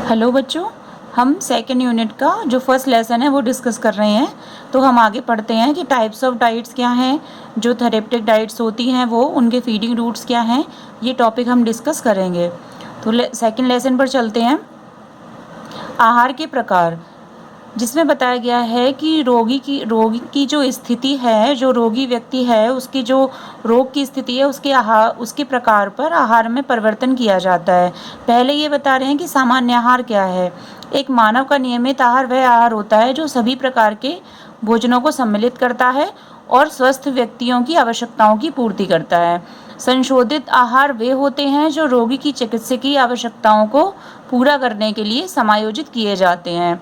Hello बच्चों, हम second unit का जो फर्स्ट लेसन है वो डिस्कस कर रहे हैं। तो हम आगे पढ़ते हैं कि टाइप्स ऑफ डाइट्स क्या हैं, जो थेरेप्टिक डाइट्स होती हैं वो उनके फीडिंग रूट्स क्या हैं, ये टॉपिक हम डिस्कस करेंगे। तो सेकेंड लेसन पर चलते हैं। आहार के प्रकार, जिसमें बताया गया है कि रोगी की जो स्थिति है, जो रोगी व्यक्ति है उसकी जो रोग की स्थिति है उसके प्रकार पर आहार में परिवर्तन किया जाता है। पहले ये बता रहे हैं कि सामान्य आहार क्या है। एक मानव का नियमित आहार वह आहार होता है जो सभी प्रकार के भोजनों को सम्मिलित करता है और स्वस्थ व्यक्तियों की आवश्यकताओं की पूर्ति करता है। संशोधित आहार वे होते हैं जो रोगी की चिकित्सकीय आवश्यकताओं को पूरा करने के लिए समायोजित किए जाते हैं।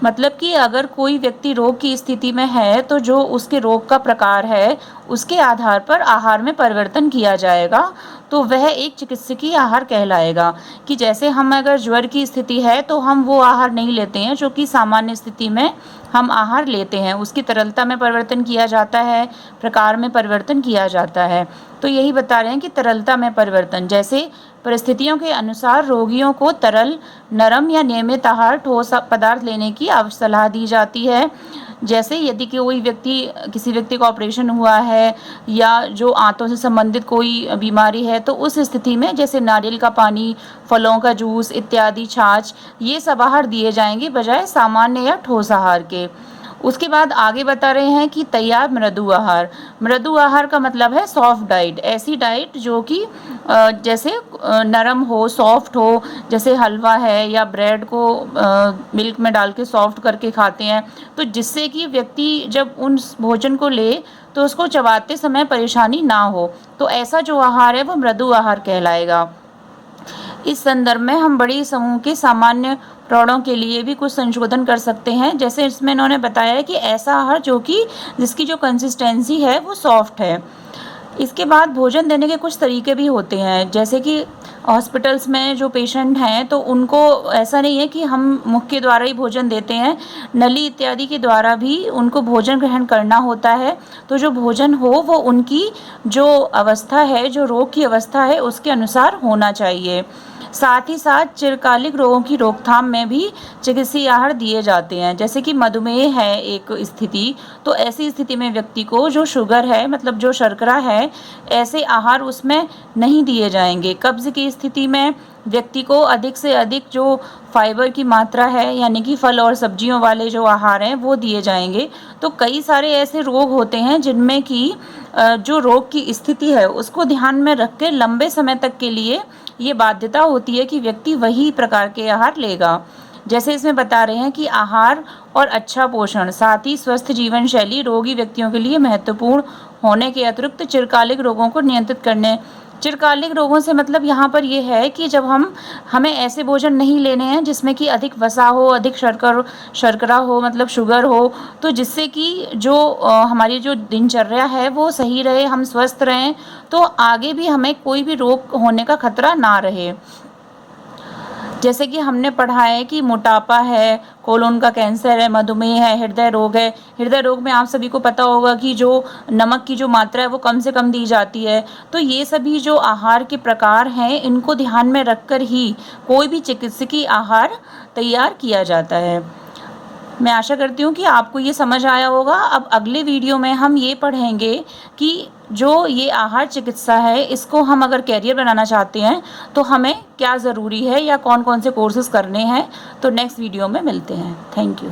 मतलब कि अगर कोई व्यक्ति रोग की स्थिति में है तो जो उसके रोग का प्रकार है उसके आधार पर आहार में परिवर्तन किया जाएगा, तो वह एक चिकित्सकीय आहार कहलाएगा। कि जैसे हम अगर ज्वर की स्थिति है तो हम वो आहार नहीं लेते हैं जो कि सामान्य स्थिति में हम आहार लेते हैं, उसकी तरलता में परिवर्तन किया जाता है, प्रकार में परिवर्तन किया जाता है। तो यही बता रहे हैं कि तरलता में परिवर्तन, जैसे परिस्थितियों के अनुसार रोगियों को तरल, नरम या नियमित आहार, ठोस पदार्थ लेने की सलाह दी जाती है। जैसे यदि किसी व्यक्ति का ऑपरेशन हुआ है या जो आंतों से संबंधित कोई बीमारी है तो उस स्थिति में जैसे नारियल का पानी, फलों का जूस इत्यादि, छाछ, ये सब आहार दिए जाएंगे बजाय सामान्य या ठोस आहार के। उसके बाद आगे बता रहे हैं कि तैयार मृदु आहार। मृदु आहार का मतलब है सॉफ्ट डाइट, ऐसी डाइट जो कि जैसे नरम हो, सॉफ्ट हो, जैसे हलवा है या ब्रेड को मिल्क में डाल के सॉफ्ट करके खाते हैं, तो जिससे कि व्यक्ति जब उन भोजन को ले तो उसको चबाते समय परेशानी ना हो, तो ऐसा जो आहार है वो मृदु आहार कहलाएगा। इस संदर्भ में हम बड़ी समूह के सामान्य प्रौढ़ों के लिए भी कुछ संशोधन कर सकते हैं। जैसे इसमें इन्होंने बताया है कि ऐसा आहार जिसकी जो कंसिस्टेंसी है वो सॉफ्ट है। इसके बाद भोजन देने के कुछ तरीके भी होते हैं, जैसे कि हॉस्पिटल्स में जो पेशेंट हैं तो उनको ऐसा नहीं है कि हम मुख के द्वारा ही भोजन देते हैं, नली इत्यादि के द्वारा भी उनको भोजन ग्रहण करना होता है। तो जो भोजन हो वो उनकी जो अवस्था है, जो रोग की अवस्था है उसके अनुसार होना चाहिए। साथ ही साथ चिरकालिक रोगों की रोकथाम में भी चिकित्सीय आहार दिए जाते हैं। जैसे कि मधुमेह है एक स्थिति, तो ऐसी स्थिति में व्यक्ति को जो शुगर है, मतलब जो शर्करा है, ऐसे आहार उसमें नहीं दिए जाएंगे। कब्ज की स्थिति में व्यक्ति को अधिक से अधिक जो फाइबर की मात्रा है, यानी कि फल और सब्जियों वाले जो आहार हैं वो दिए जाएंगे। तो कई सारे ऐसे रोग होते हैं जिनमें कि जो रोग की स्थिति है उसको ध्यान में रख के लंबे समय तक के लिए ये बाध्यता होती है कि व्यक्ति वही प्रकार के आहार लेगा। जैसे इसमें बता रहे हैं कि आहार और अच्छा पोषण, साथ ही स्वस्थ जीवन शैली रोगी व्यक्तियों के लिए महत्वपूर्ण होने के अतिरिक्त चिरकालिक रोगों को नियंत्रित करने। चिरकालिक रोगों से मतलब यहाँ पर ये है कि जब हमें ऐसे भोजन नहीं लेने हैं जिसमें कि अधिक वसा हो, अधिक शर्करा हो, मतलब शुगर हो, तो जिससे कि जो हमारी जो दिनचर्या है वो सही रहे, हम स्वस्थ रहें, तो आगे भी हमें कोई भी रोग होने का खतरा ना रहे। जैसे कि हमने पढ़ा है कि मोटापा है, कोलोन का कैंसर है, मधुमेह है, हृदय रोग है। हृदय रोग में आप सभी को पता होगा कि जो नमक की जो मात्रा है वो कम से कम दी जाती है। तो ये सभी जो आहार के प्रकार हैं इनको ध्यान में रखकर ही कोई भी चिकित्सकीय आहार तैयार किया जाता है। मैं आशा करती हूँ कि आपको ये समझ आया होगा। अब अगले वीडियो में हम ये पढ़ेंगे कि जो ये आहार चिकित्सा है इसको हम अगर कैरियर बनाना चाहते हैं तो हमें क्या ज़रूरी है या कौन कौन से कोर्सेज करने हैं। तो नेक्स्ट वीडियो में मिलते हैं। Thank you.